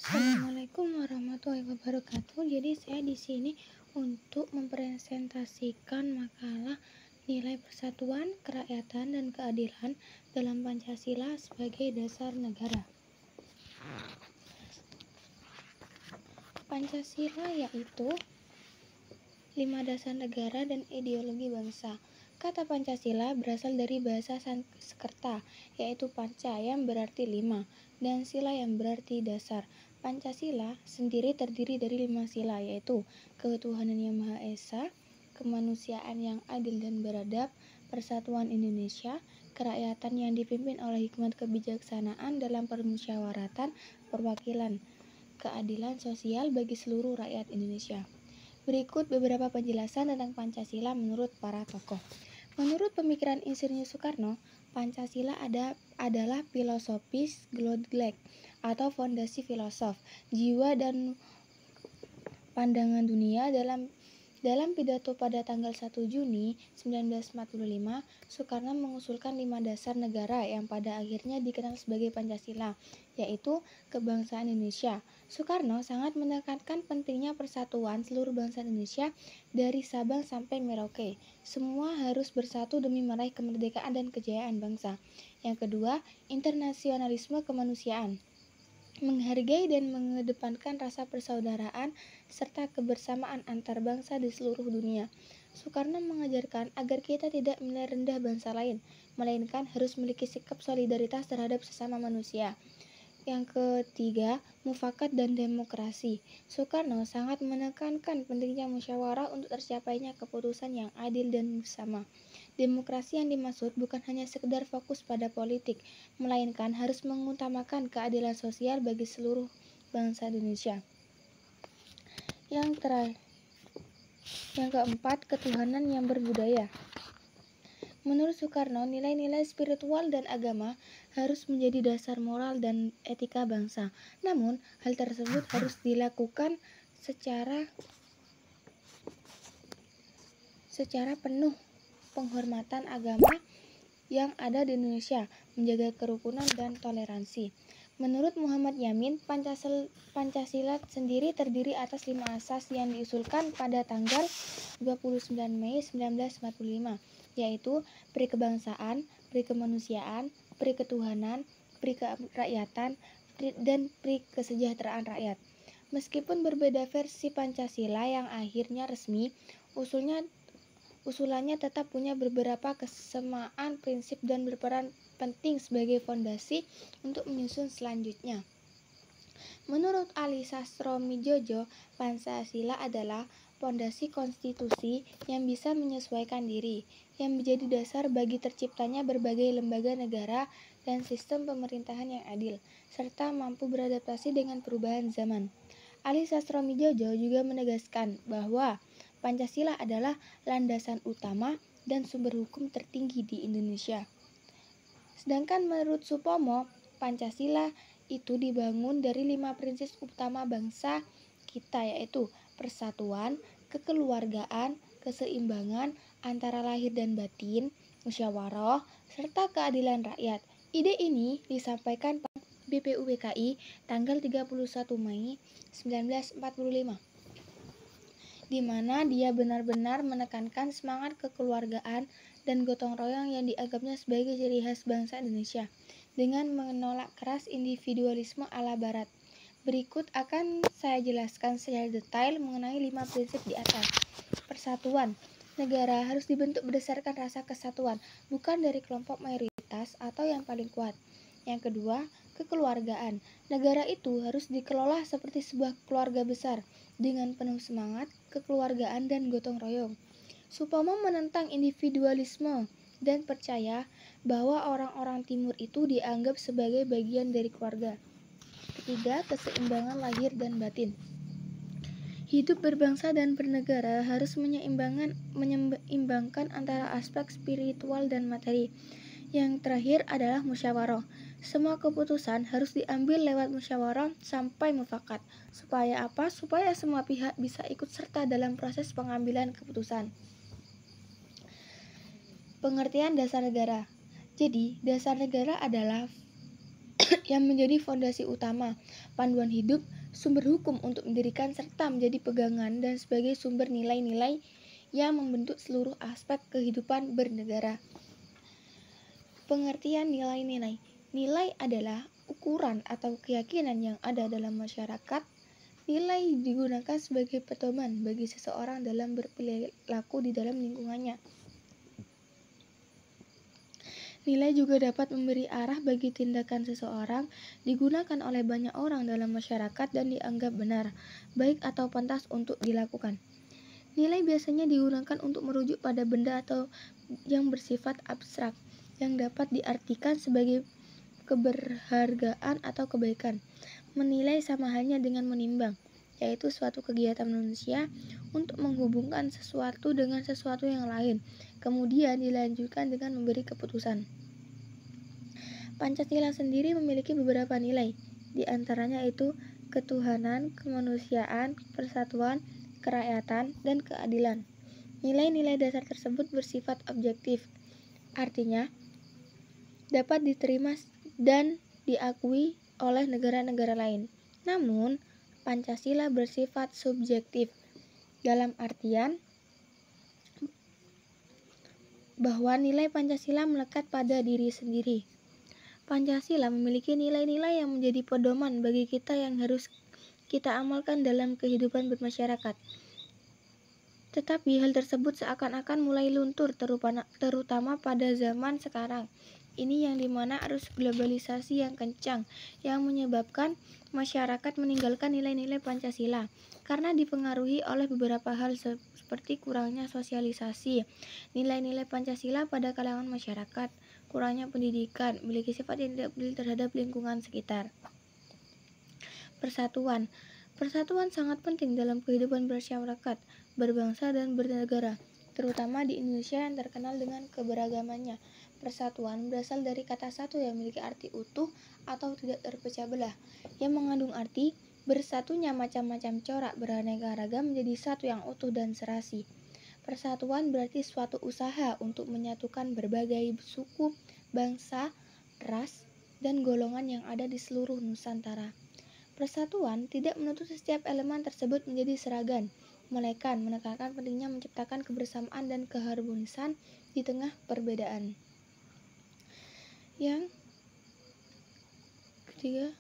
Assalamualaikum warahmatullahi wabarakatuh. Jadi saya di sini untuk mempresentasikan makalah nilai persatuan, kerakyatan, dan keadilan dalam Pancasila sebagai dasar negara. Pancasila yaitu 5 dasar negara dan ideologi bangsa. Kata Pancasila berasal dari bahasa Sanskerta, yaitu panca yang berarti 5 dan sila yang berarti dasar. Pancasila sendiri terdiri dari 5 sila, yaitu ketuhanan yang Maha Esa, kemanusiaan yang adil dan beradab, persatuan Indonesia, kerakyatan yang dipimpin oleh hikmat kebijaksanaan dalam permusyawaratan perwakilan, keadilan sosial bagi seluruh rakyat Indonesia. Berikut beberapa penjelasan tentang Pancasila menurut para tokoh. Menurut pemikiran Insinyur Soekarno, Pancasila adalah filosofis Godlek atau fondasi filosof, jiwa dan pandangan dunia. Dalam pidato pada tanggal 1 Juni 1945, Soekarno mengusulkan 5 dasar negara yang pada akhirnya dikenal sebagai Pancasila, yaitu kebangsaan Indonesia. Soekarno sangat menekankan pentingnya persatuan seluruh bangsa Indonesia dari Sabang sampai Merauke. Semua harus bersatu demi meraih kemerdekaan dan kejayaan bangsa. Yang kedua, internasionalisme kemanusiaan. Menghargai dan mengedepankan rasa persaudaraan serta kebersamaan antar bangsa di seluruh dunia. Soekarno mengajarkan agar kita tidak menilai rendah bangsa lain, melainkan harus memiliki sikap solidaritas terhadap sesama manusia. Yang ketiga, mufakat dan demokrasi. Soekarno sangat menekankan pentingnya musyawarah untuk tercapainya keputusan yang adil dan bersama. Demokrasi yang dimaksud bukan hanya sekedar fokus pada politik, melainkan harus mengutamakan keadilan sosial bagi seluruh bangsa Indonesia. Yang keempat, ketuhanan yang berbudaya. Menurut Soekarno, nilai-nilai spiritual dan agama harus menjadi dasar moral dan etika bangsa. Namun, hal tersebut harus dilakukan secara penuh penghormatan agama yang ada di Indonesia, menjaga kerukunan dan toleransi. Menurut Muhammad Yamin, Pancasila sendiri terdiri atas 5 asas yang diusulkan pada tanggal 29 Mei 1945, yaitu pri kebangsaan, pri kemanusiaan, pri ketuhanan, pri kerakyatan, dan pri kesejahteraan rakyat. Meskipun berbeda versi Pancasila yang akhirnya resmi, usulannya tetap punya beberapa kesamaan prinsip dan berperan penting sebagai fondasi untuk menyusun selanjutnya. Menurut Ali Sastromijojo, Pancasila adalah fondasi konstitusi yang bisa menyesuaikan diri, yang menjadi dasar bagi terciptanya berbagai lembaga negara dan sistem pemerintahan yang adil, serta mampu beradaptasi dengan perubahan zaman. Ali Sastromijojo juga menegaskan bahwa Pancasila adalah landasan utama dan sumber hukum tertinggi di Indonesia. Sedangkan menurut Supomo, Pancasila itu dibangun dari 5 prinsip utama bangsa kita, yaitu persatuan, kekeluargaan, keseimbangan antara lahir dan batin, musyawarah, serta keadilan rakyat. Ide ini disampaikan BPUPKI tanggal 31 Mei 1945, di mana dia benar-benar menekankan semangat kekeluargaan dan gotong royong yang dianggapnya sebagai ciri khas bangsa Indonesia, dengan menolak keras individualisme ala Barat. Berikut akan saya jelaskan secara detail mengenai 5 prinsip di atas. Persatuan. Negara harus dibentuk berdasarkan rasa kesatuan, bukan dari kelompok mayoritas atau yang paling kuat. Yang kedua, kekeluargaan. Negara itu harus dikelola seperti sebuah keluarga besar, dengan penuh semangat, kekeluargaan, dan gotong royong. Supomo menentang individualisme dan percaya bahwa orang-orang timur itu dianggap sebagai bagian dari keluarga. Ketiga, keseimbangan lahir dan batin. Hidup berbangsa dan bernegara harus menyeimbangkan antara aspek spiritual dan materi. Yang terakhir adalah musyawarah. Semua keputusan harus diambil lewat musyawarah sampai mufakat. Supaya apa? Supaya semua pihak bisa ikut serta dalam proses pengambilan keputusan. Pengertian dasar negara. Jadi, dasar negara adalah yang menjadi fondasi utama, panduan hidup, sumber hukum untuk mendirikan serta menjadi pegangan dan sebagai sumber nilai-nilai yang membentuk seluruh aspek kehidupan bernegara. Pengertian nilai-nilai. Nilai adalah ukuran atau keyakinan yang ada dalam masyarakat. Nilai digunakan sebagai pedoman bagi seseorang dalam berperilaku di dalam lingkungannya. Nilai juga dapat memberi arah bagi tindakan seseorang, digunakan oleh banyak orang dalam masyarakat dan dianggap benar, baik atau pantas untuk dilakukan. Nilai biasanya digunakan untuk merujuk pada benda atau yang bersifat abstrak, yang dapat diartikan sebagai keberhargaan atau kebaikan. Menilai sama halnya dengan menimbang, yaitu suatu kegiatan manusia untuk menghubungkan sesuatu dengan sesuatu yang lain, kemudian dilanjutkan dengan memberi keputusan. Pancasila sendiri memiliki beberapa nilai, di antaranya itu ketuhanan, kemanusiaan, persatuan, kerakyatan, dan keadilan. Nilai-nilai dasar tersebut bersifat objektif, artinya dapat diterima dan diakui oleh negara-negara lain. Namun, Pancasila bersifat subjektif, dalam artian bahwa nilai Pancasila melekat pada diri sendiri. Pancasila memiliki nilai-nilai yang menjadi pedoman bagi kita yang harus kita amalkan dalam kehidupan bermasyarakat. Tetapi hal tersebut seakan-akan mulai luntur, terutama pada zaman sekarang. Ini yang dimana arus globalisasi yang kencang, yang menyebabkan masyarakat meninggalkan nilai-nilai Pancasila, karena dipengaruhi oleh beberapa hal seperti kurangnya sosialisasi nilai-nilai Pancasila pada kalangan masyarakat, kurangnya pendidikan, memiliki sifat yang tidak adil terhadap lingkungan sekitar. Persatuan. Persatuan sangat penting dalam kehidupan masyarakat, berbangsa dan bernegara, terutama di Indonesia yang terkenal dengan keberagamannya. Persatuan berasal dari kata satu yang memiliki arti utuh atau tidak terpecah belah, yang mengandung arti bersatunya macam-macam corak beraneka ragam menjadi satu yang utuh dan serasi. Persatuan berarti suatu usaha untuk menyatukan berbagai suku, bangsa, ras, dan golongan yang ada di seluruh Nusantara. Persatuan tidak menuntut setiap elemen tersebut menjadi seragam, melainkan menekankan pentingnya menciptakan kebersamaan dan keharmonisan di tengah perbedaan. Yang ketiga,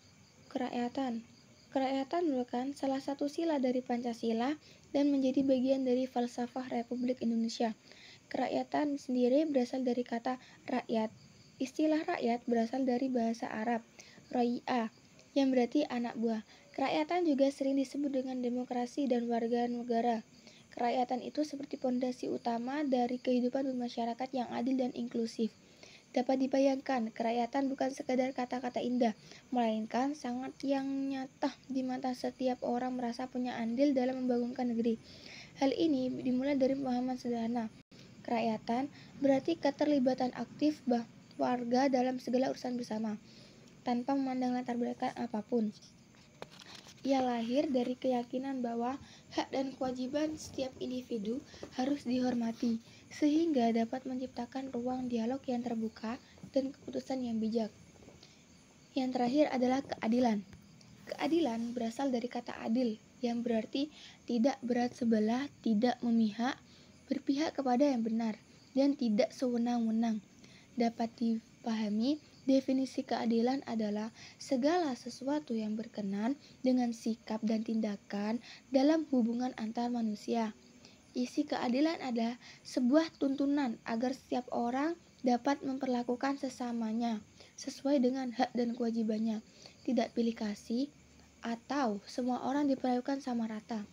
kerakyatan. Kerakyatan merupakan salah satu sila dari Pancasila dan menjadi bagian dari falsafah Republik Indonesia. Kerakyatan sendiri berasal dari kata rakyat. Istilah rakyat berasal dari bahasa Arab, roi'ah, yang berarti anak buah. Kerakyatan juga sering disebut dengan demokrasi dan warga negara. Kerakyatan itu seperti pondasi utama dari kehidupan bermasyarakat yang adil dan inklusif. Dapat dibayangkan, kerakyatan bukan sekadar kata-kata indah, melainkan sangat yang nyata di mata setiap orang merasa punya andil dalam membangunkan negeri. Hal ini dimulai dari pemahaman sederhana. Kerakyatan berarti keterlibatan aktif warga dalam segala urusan bersama, tanpa memandang latar belakang apapun. Ia lahir dari keyakinan bahwa hak dan kewajiban setiap individu harus dihormati, sehingga dapat menciptakan ruang dialog yang terbuka dan keputusan yang bijak. Yang terakhir adalah keadilan. Keadilan berasal dari kata adil, yang berarti tidak berat sebelah, tidak memihak, berpihak kepada yang benar, dan tidak sewenang-wenang. Dapat dipahami, definisi keadilan adalah segala sesuatu yang berkenan dengan sikap dan tindakan dalam hubungan antar manusia. Isi keadilan adalah sebuah tuntunan agar setiap orang dapat memperlakukan sesamanya sesuai dengan hak dan kewajibannya, tidak pilih kasih, atau semua orang diperlakukan sama rata.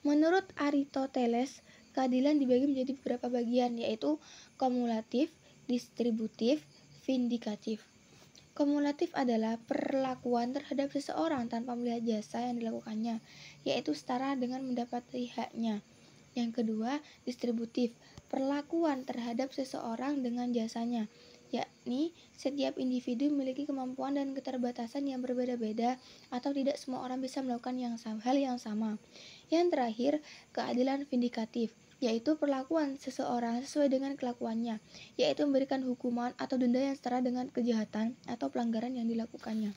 Menurut Aristoteles, keadilan dibagi menjadi beberapa bagian, yaitu kumulatif, distributif, vindikatif. Kumulatif adalah perlakuan terhadap seseorang tanpa melihat jasa yang dilakukannya, yaitu setara dengan mendapati haknya. Yang kedua, distributif, perlakuan terhadap seseorang dengan jasanya, yakni setiap individu memiliki kemampuan dan keterbatasan yang berbeda-beda atau tidak semua orang bisa melakukan hal yang sama. Yang terakhir, keadilan vindikatif, yaitu perlakuan seseorang sesuai dengan kelakuannya, yaitu memberikan hukuman atau denda yang setara dengan kejahatan atau pelanggaran yang dilakukannya.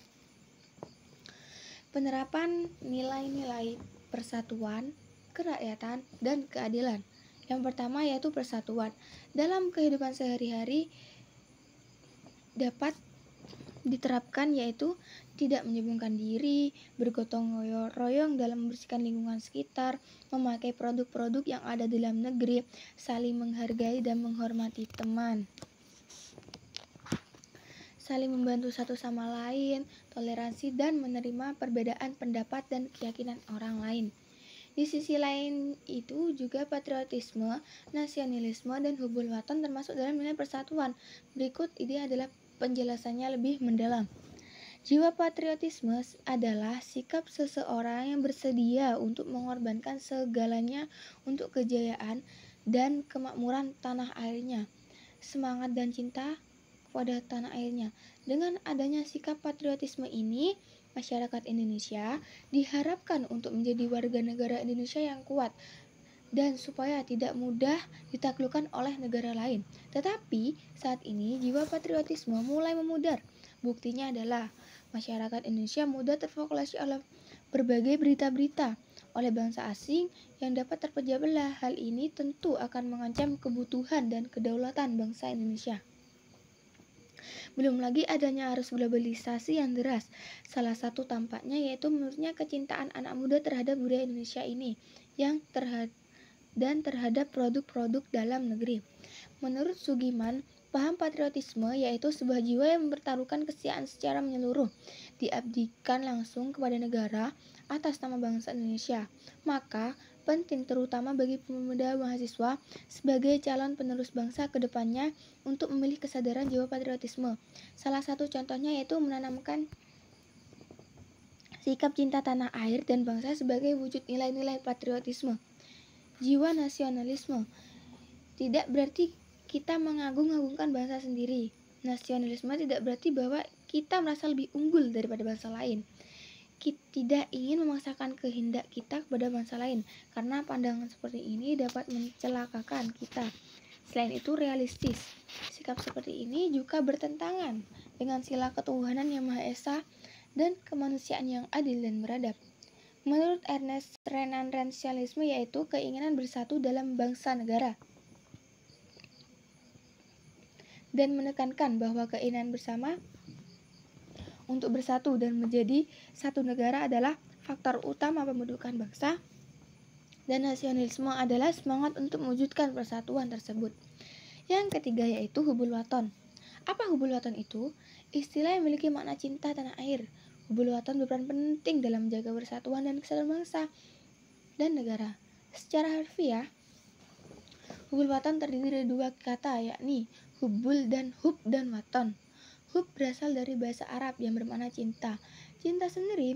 Penerapan nilai-nilai persatuan, kerakyatan, dan keadilan. Yang pertama yaitu persatuan. Dalam kehidupan sehari-hari dapat diterapkan yaitu tidak menyombongkan diri, bergotong royong dalam membersihkan lingkungan sekitar, memakai produk-produk yang ada di dalam negeri, saling menghargai dan menghormati teman, saling membantu satu sama lain, toleransi dan menerima perbedaan pendapat dan keyakinan orang lain. Di sisi lain itu juga patriotisme, nasionalisme, dan hubul waton termasuk dalam nilai persatuan. Berikut ini adalah penjelasannya lebih mendalam. Jiwa patriotisme adalah sikap seseorang yang bersedia untuk mengorbankan segalanya untuk kejayaan dan kemakmuran tanah airnya, semangat dan cinta kepada tanah airnya. Dengan adanya sikap patriotisme ini, masyarakat Indonesia diharapkan untuk menjadi warga negara Indonesia yang kuat dan supaya tidak mudah ditaklukkan oleh negara lain. Tetapi saat ini jiwa patriotisme mulai memudar. Buktinya adalah masyarakat Indonesia mudah terprovokasi oleh berbagai berita-berita oleh bangsa asing yang dapat terpecah belah. Hal ini tentu akan mengancam kebutuhan dan kedaulatan bangsa Indonesia. Belum lagi adanya arus globalisasi yang deras. Salah satu tampaknya yaitu menurutnya kecintaan anak muda terhadap budaya Indonesia ini yang terhadap produk-produk dalam negeri. Menurut Sugiman, paham patriotisme yaitu sebuah jiwa yang mempertaruhkan kesetiaan secara menyeluruh, diabdikan langsung kepada negara atas nama bangsa Indonesia. Maka penting terutama bagi pemuda mahasiswa sebagai calon penerus bangsa ke depannya untuk memilih kesadaran jiwa patriotisme. Salah satu contohnya yaitu menanamkan sikap cinta tanah air dan bangsa sebagai wujud nilai-nilai patriotisme. Jiwa nasionalisme tidak berarti kita mengagung-agungkan bangsa sendiri. Nasionalisme tidak berarti bahwa kita merasa lebih unggul daripada bangsa lain. Kita tidak ingin memaksakan kehendak kita kepada bangsa lain, karena pandangan seperti ini dapat mencelakakan kita. Selain itu realistis. Sikap seperti ini juga bertentangan dengan sila ketuhanan yang Maha Esa dan kemanusiaan yang adil dan beradab. Menurut Ernest Renan, nasionalisme yaitu keinginan bersatu dalam bangsa negara dan menekankan bahwa keinginan bersama untuk bersatu dan menjadi satu negara adalah faktor utama pembentukan bangsa, dan nasionalisme adalah semangat untuk mewujudkan persatuan tersebut. Yang ketiga yaitu hubul waton. Apa hubul waton itu? Istilah yang memiliki makna cinta tanah air. Hubul waton berperan penting dalam menjaga persatuan dan kesatuan bangsa dan negara. Secara harfiah, hubul waton terdiri dari dua kata, yakni hubul dan hub dan waton. Hub berasal dari bahasa Arab yang bermakna cinta. Cinta sendiri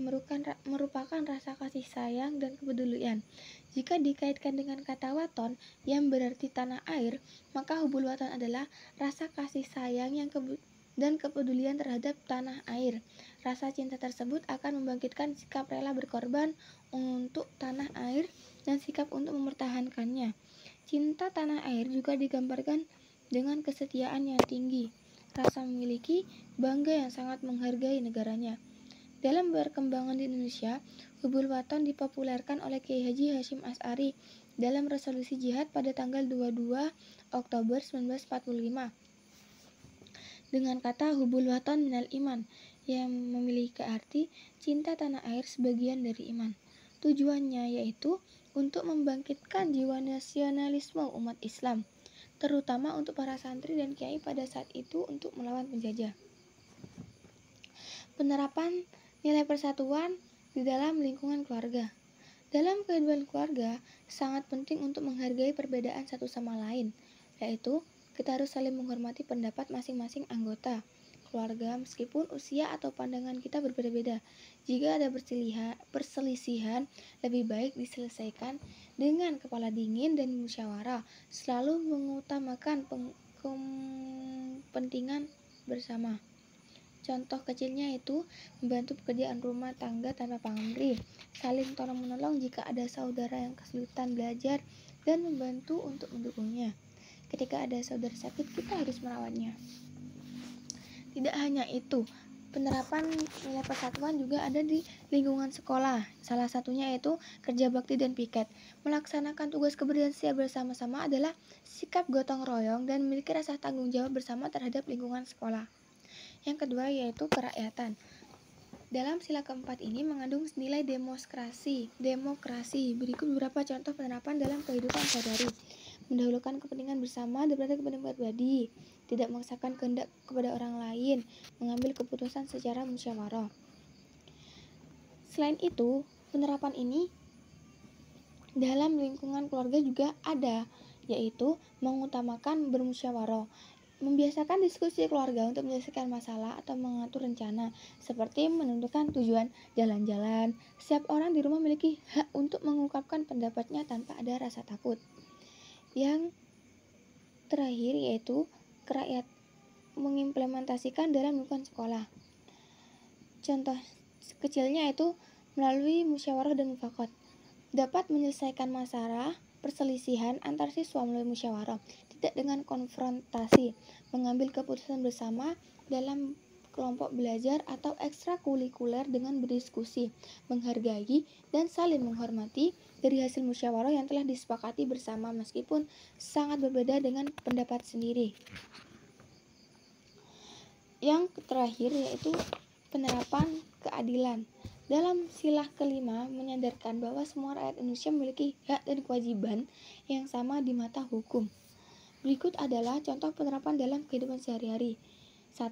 merupakan rasa kasih sayang dan kepedulian. Jika dikaitkan dengan kata waton yang berarti tanah air, maka hubul waton adalah rasa kasih sayang dan kepedulian terhadap tanah air. Rasa cinta tersebut akan membangkitkan sikap rela berkorban untuk tanah air dan sikap untuk mempertahankannya. Cinta tanah air juga digambarkan dengan kesetiaan yang tinggi, rasa memiliki bangga yang sangat menghargai negaranya. Dalam perkembangan di Indonesia, hubul waton dipopulerkan oleh Kiai Haji Hasyim Asy'ari dalam resolusi jihad pada tanggal 22 Oktober 1945 dengan kata hubul waton minal iman yang memiliki arti cinta tanah air sebagian dari iman. Tujuannya yaitu untuk membangkitkan jiwa nasionalisme umat Islam, terutama untuk para santri dan kiai pada saat itu untuk melawan penjajah. Penerapan nilai persatuan di dalam lingkungan keluarga. Dalam kehidupan keluarga, sangat penting untuk menghargai perbedaan satu sama lain, yaitu kita harus saling menghormati pendapat masing-masing anggota keluarga meskipun usia atau pandangan kita berbeda-beda. Jika ada perselisihan, lebih baik diselesaikan dengan kepala dingin dan musyawarah, selalu mengutamakan kepentingan bersama. Contoh kecilnya itu membantu pekerjaan rumah tangga tanpa pamrih, saling tolong-menolong jika ada saudara yang kesulitan belajar, dan membantu untuk mendukungnya. Ketika ada saudara sakit, kita harus merawatnya. Tidak hanya itu, penerapan nilai persatuan juga ada di lingkungan sekolah. Salah satunya yaitu kerja bakti dan piket. Melaksanakan tugas kebersihan bersama-sama adalah sikap gotong royong dan memiliki rasa tanggung jawab bersama terhadap lingkungan sekolah. Yang kedua yaitu kerakyatan. Dalam sila keempat ini mengandung nilai demokrasi. Berikut beberapa contoh penerapan dalam kehidupan sehari-hari. Mendahulukan kepentingan bersama daripada kepentingan pribadi, tidak memaksakan kehendak kepada orang lain, mengambil keputusan secara musyawarah. Selain itu, penerapan ini dalam lingkungan keluarga juga ada, yaitu mengutamakan bermusyawarah. Membiasakan diskusi keluarga untuk menyelesaikan masalah atau mengatur rencana, seperti menentukan tujuan jalan-jalan. Setiap orang di rumah memiliki hak untuk mengungkapkan pendapatnya tanpa ada rasa takut. Yang terakhir yaitu kerakyat mengimplementasikan dalam lingkungan sekolah. Contoh kecilnya itu melalui musyawarah dan mufakat. Dapat menyelesaikan masalah perselisihan antar siswa melalui musyawarah, tidak dengan konfrontasi, mengambil keputusan bersama dalam kelompok belajar atau ekstrakurikuler dengan berdiskusi, menghargai dan saling menghormati dari hasil musyawarah yang telah disepakati bersama meskipun sangat berbeda dengan pendapat sendiri. Yang terakhir yaitu penerapan keadilan. Dalam sila kelima menyadarkan bahwa semua rakyat Indonesia memiliki hak dan kewajiban yang sama di mata hukum. Berikut adalah contoh penerapan dalam kehidupan sehari-hari. 1.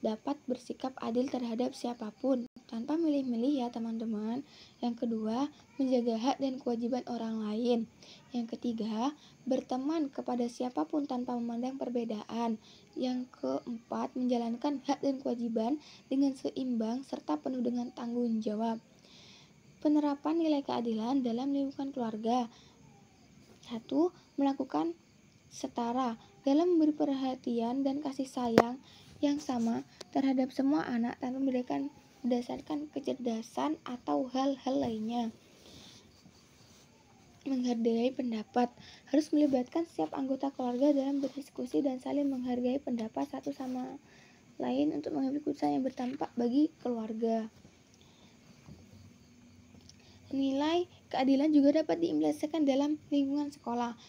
Dapat bersikap adil terhadap siapapun tanpa milih-milih ya teman-teman. Yang kedua, menjaga hak dan kewajiban orang lain. Yang ketiga, berteman kepada siapapun tanpa memandang perbedaan. Yang keempat, menjalankan hak dan kewajiban dengan seimbang serta penuh dengan tanggung jawab. Penerapan nilai keadilan dalam lingkungan keluarga. 1. Melakukan setara dalam memberi perhatian dan kasih sayang yang sama terhadap semua anak tanpa membedakan berdasarkan kecerdasan atau hal-hal lainnya. Menghargai pendapat, harus melibatkan setiap anggota keluarga dalam berdiskusi dan saling menghargai pendapat satu sama lain untuk mengambil keputusan yang berdampak bagi keluarga. Nilai keadilan juga dapat diimplementasikan dalam lingkungan sekolah.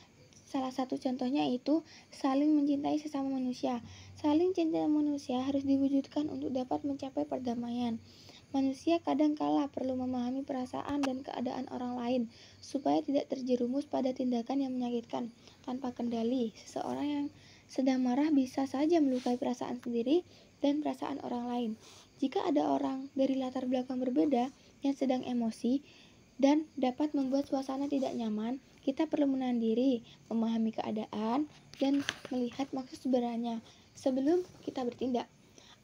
Salah satu contohnya itu saling mencintai sesama manusia. Saling cinta manusia harus diwujudkan untuk dapat mencapai perdamaian. Manusia kadang kala perlu memahami perasaan dan keadaan orang lain supaya tidak terjerumus pada tindakan yang menyakitkan tanpa kendali. Seseorang yang sedang marah bisa saja melukai perasaan sendiri dan perasaan orang lain. Jika ada orang dari latar belakang berbeda yang sedang emosi dan dapat membuat suasana tidak nyaman, kita perlu menahan diri, memahami keadaan, dan melihat maksud sebenarnya sebelum kita bertindak.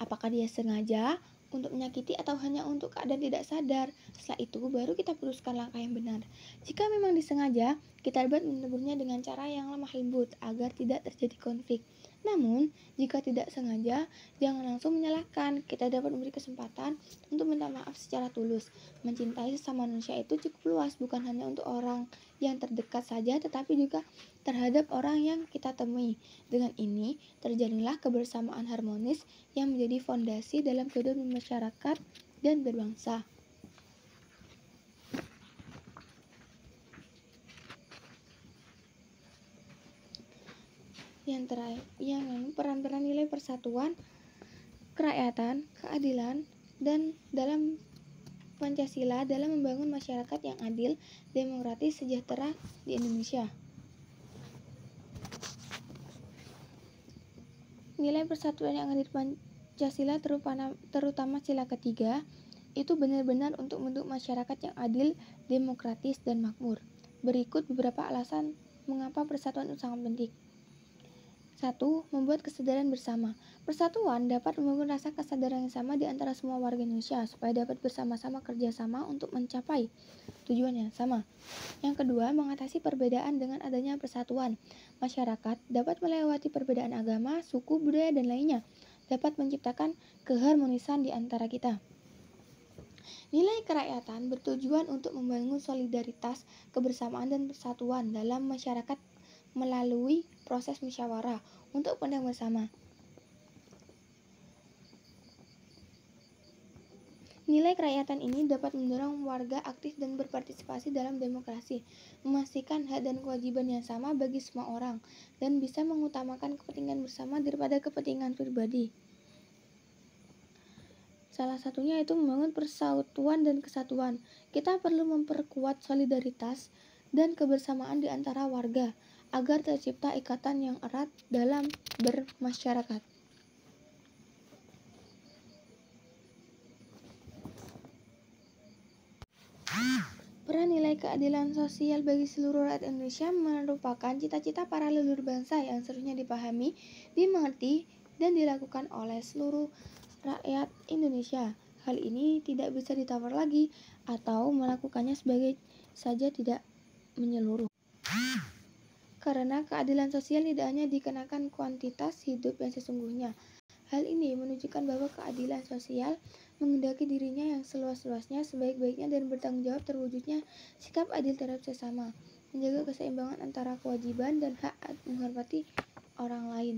Apakah dia sengaja untuk menyakiti atau hanya untuk keadaan tidak sadar? Setelah itu baru kita putuskan langkah yang benar. Jika memang disengaja, kita dapat menegurnya dengan cara yang lemah lembut agar tidak terjadi konflik. Namun, jika tidak sengaja, jangan langsung menyalahkan. Kita dapat memberi kesempatan untuk minta maaf secara tulus. Mencintai sesama manusia itu cukup luas, bukan hanya untuk orang yang terdekat saja, tetapi juga terhadap orang yang kita temui. Dengan ini, terjalinlah kebersamaan harmonis yang menjadi fondasi dalam kehidupan masyarakat dan berbangsa. Yang terakhir, peran-peran nilai persatuan, kerakyatan, keadilan, dan dalam Pancasila dalam membangun masyarakat yang adil, demokratis, sejahtera di Indonesia. Nilai persatuan yang ada di Pancasila terutama sila ketiga itu benar-benar untuk membentuk masyarakat yang adil, demokratis, dan makmur. Berikut beberapa alasan mengapa persatuan itu sangat penting. 1. Membuat kesadaran bersama. Persatuan dapat membangun rasa kesadaran yang sama di antara semua warga Indonesia supaya dapat bersama-sama kerjasama untuk mencapai tujuan yang sama. Yang kedua, mengatasi perbedaan dengan adanya persatuan. Masyarakat dapat melewati perbedaan agama, suku, budaya, dan lainnya, dapat menciptakan keharmonisan di antara kita. Nilai kerakyatan bertujuan untuk membangun solidaritas, kebersamaan, dan persatuan dalam masyarakat melalui proses musyawarah untuk kepentingan bersama. Nilai kerakyatan ini dapat mendorong warga aktif dan berpartisipasi dalam demokrasi, memastikan hak dan kewajiban yang sama bagi semua orang, dan bisa mengutamakan kepentingan bersama daripada kepentingan pribadi. Salah satunya itu membangun persatuan dan kesatuan. Kita perlu memperkuat solidaritas dan kebersamaan di antara warga, agar tercipta ikatan yang erat dalam bermasyarakat. Peran nilai keadilan sosial bagi seluruh rakyat Indonesia merupakan cita-cita para leluhur bangsa yang seharusnya dipahami, dimengerti, dan dilakukan oleh seluruh rakyat Indonesia. Hal ini tidak bisa ditawar lagi atau melakukannya sebagai saja tidak menyeluruh. Karena keadilan sosial tidak hanya dikenakan kuantitas hidup yang sesungguhnya. Hal ini menunjukkan bahwa keadilan sosial menghendaki dirinya yang seluas-luasnya, sebaik-baiknya, dan bertanggung jawab terwujudnya sikap adil terhadap sesama, menjaga keseimbangan antara kewajiban dan hak menghormati orang lain.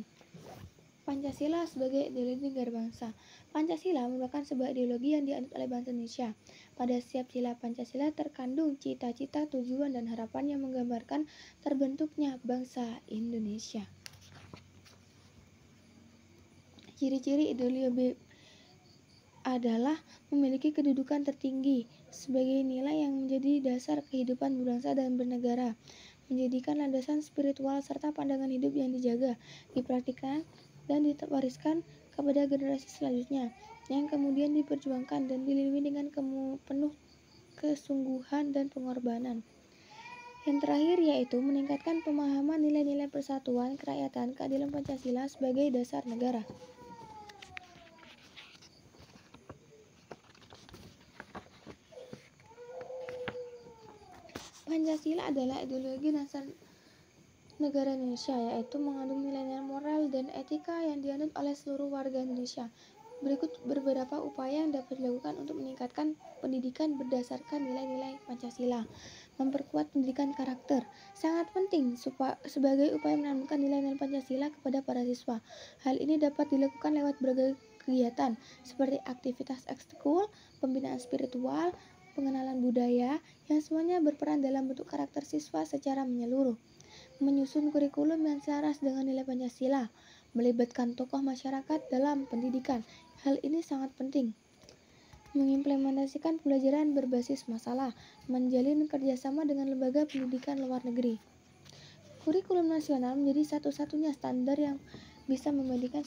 Pancasila sebagai ideologi negara bangsa. Pancasila merupakan sebuah ideologi yang dianut oleh bangsa Indonesia. Pada setiap sila Pancasila terkandung cita-cita, tujuan, dan harapan yang menggambarkan terbentuknya bangsa Indonesia. Ciri-ciri ideologi adalah memiliki kedudukan tertinggi sebagai nilai yang menjadi dasar kehidupan berbangsa dan bernegara, menjadikan landasan spiritual serta pandangan hidup yang dijaga, dipraktikkan, dan diwariskan kepada generasi selanjutnya, yang kemudian diperjuangkan dan dilindungi dengan penuh kesungguhan dan pengorbanan. Yang terakhir yaitu meningkatkan pemahaman nilai-nilai persatuan, kerakyatan, keadilan Pancasila sebagai dasar negara. Pancasila adalah ideologi dasar negara Indonesia, yaitu mengandung nilai-nilai moral dan etika yang dianut oleh seluruh warga Indonesia. Berikut beberapa upaya yang dapat dilakukan untuk meningkatkan pendidikan berdasarkan nilai-nilai Pancasila. Memperkuat pendidikan karakter sangat penting sebagai upaya menanamkan nilai-nilai Pancasila kepada para siswa. Hal ini dapat dilakukan lewat berbagai kegiatan seperti aktivitas ekskul, pembinaan spiritual, pengenalan budaya, yang semuanya berperan dalam bentuk karakter siswa secara menyeluruh. Menyusun kurikulum yang selaras dengan nilai Pancasila, melibatkan tokoh masyarakat dalam pendidikan. Hal ini sangat penting. Mengimplementasikan pembelajaran berbasis masalah, menjalin kerjasama dengan lembaga pendidikan luar negeri. Kurikulum nasional menjadi satu-satunya standar yang bisa membandingkan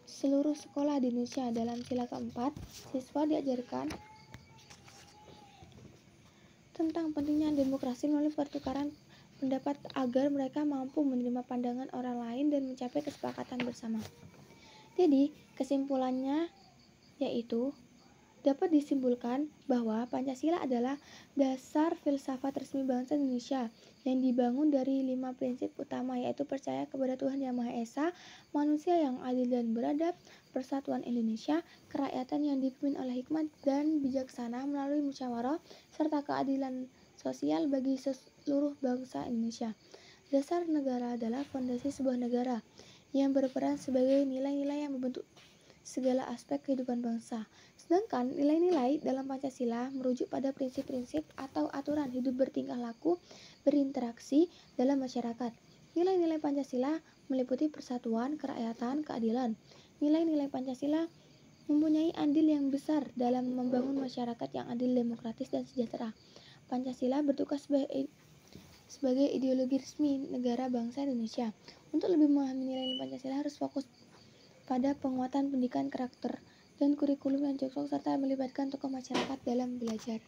seluruh sekolah di Indonesia. Dalam sila keempat, siswa diajarkan tentang pentingnya demokrasi melalui pertukaran pendapat agar mereka mampu menerima pandangan orang lain dan mencapai kesepakatan bersama. Jadi, kesimpulannya yaitu dapat disimpulkan bahwa Pancasila adalah dasar filsafat resmi bangsa Indonesia yang dibangun dari 5 prinsip utama, yaitu percaya kepada Tuhan Yang Maha Esa, manusia yang adil dan beradab, persatuan Indonesia, kerakyatan yang dipimpin oleh hikmat dan bijaksana melalui musyawarah, serta keadilan sosial bagi seluruh bangsa Indonesia. Dasar negara adalah fondasi sebuah negara yang berperan sebagai nilai-nilai yang membentuk segala aspek kehidupan bangsa. Sedangkan nilai-nilai dalam Pancasila merujuk pada prinsip-prinsip atau aturan hidup bertingkah laku, berinteraksi dalam masyarakat. Nilai-nilai Pancasila meliputi persatuan, kerakyatan, keadilan. Nilai-nilai Pancasila mempunyai andil yang besar dalam membangun masyarakat yang adil, demokratis, dan sejahtera. Pancasila bertugas sebagai ideologi resmi negara bangsa Indonesia. Untuk lebih memahami nilai-nilai Pancasila harus fokus pada penguatan pendidikan karakter dan kurikulum yang cocok serta melibatkan tokoh masyarakat dalam belajar.